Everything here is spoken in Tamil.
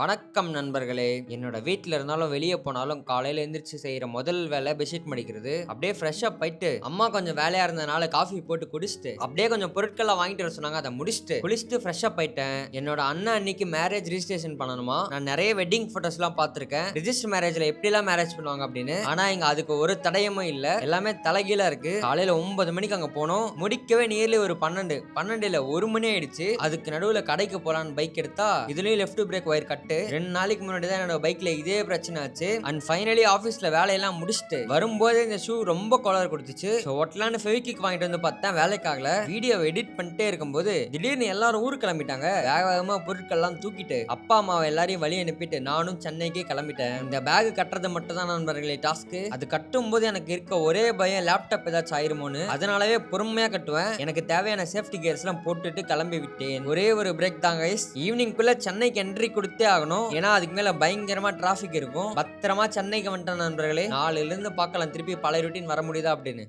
வணக்கம் நண்பர்களே. என்னோட வீட்ல இருந்தாலும் வெளியே போனாலும் காலையில எந்திரிச்சு செய்யற முதல் வேலை பெட்ஷீட் மடிக்கிறது. அப்படியே ஃப்ரெஷ் அப் ஆயிட்டு அம்மா கொஞ்சம் வேலையா இருந்தனால காஃபி போட்டு குடிச்சிட்டு அப்படியே கொஞ்சம் பொருட்கள்லாம் வாங்கிட்டு வர சொன்னாங்க. அதை முடிச்சுட்டு குளிச்சுட்டு ஃப்ரெஷ் அப் ஆயிட்டேன். என்னோட அண்ணன் அன்னைக்கு மேரேஜ் ரிஜிஸ்ட்ரேஷன் பண்ணணுமா. நான் நிறைய வெட்டிங் போட்டோஸ் எல்லாம் பார்த்திருக்கேன். ரிஜிஸ்டர் மேரேஜ்ல எப்படி எல்லாம் மேரேஜ் பண்ணுவாங்க அப்படின்னு. ஆனா இங்க அதுக்கு ஒரு தடயமும் இல்ல. எல்லாமே தலைகீழா இருக்கு. காலையில 9 மணிக்கு அங்க போனோம். முடிக்கவே நியர்லி ஒரு 12 இல்ல 1 மணி ஆயிடுச்சு. அதுக்கு நடுவுல கடைக்கு போலான்னு பைக் எடுத்தா இதுலயும் லெஃப்ட் பிரேக் ஒயர் கட். 2 நாளைக்கு முன்னாடி தான் என்னோட பைக்ல இதே பிரச்சனை ஆச்சு. அண்ட் ஃபைனலி ஆபீஸ்ல வேலையெல்லாம் முடிச்சுட்டு வரும்போது இந்த ஷூ ரொம்ப கோளாறு கொடுத்துச்சு. ஒட்டலான்னு ஃபெவிக்விக் வாங்கிட்டு வந்து பார்த்தேன், வேலைக்காகல. வீடியோ எடிட் பண்ணிட்டே இருக்கும்போது திடீர்னு எல்லாரும் ஊருக்கு கிளம்பிட்டாங்க. வேக வேகமா பொருட்கள்லாம் தூக்கிட்டு அப்பா அம்மாவை எல்லாரையும் வழி அனுப்பிட்டு நானும் சென்னைக்கு கிளம்பிட்டேன். இந்த பேக் கட்டுறது மட்டும் தான் நண்பர்களே டாஸ்க். அது கட்டும் போது எனக்கு இருக்க ஒரே பயம் லேப்டாப் ஏதாச்சும் ஆயிருமோன்னு. அதனாலவே பொறுமையா கட்டுவேன். எனக்கு தேவையான சேஃப்டி கியர்ஸ் எல்லாம் போட்டுட்டு கிளம்பி விட்டேன். ஒரே ஒரு பிரேக் தான் கைஸ். ஈவினிங்குள்ள சென்னைக்கு என்ட்ரி கொடுத்தே ஆகணும். ஏன்னா அதுக்கு மேல பயங்கரமா டிராபிக் இருக்கும். பத்திரமா சென்னைக்கு வந்துட்டேன் நண்பர்களே. நாளையில இருந்து பார்க்கலாம் திருப்பி பழைய ரொட்டீன் வர முடியுதா அப்படின்னு.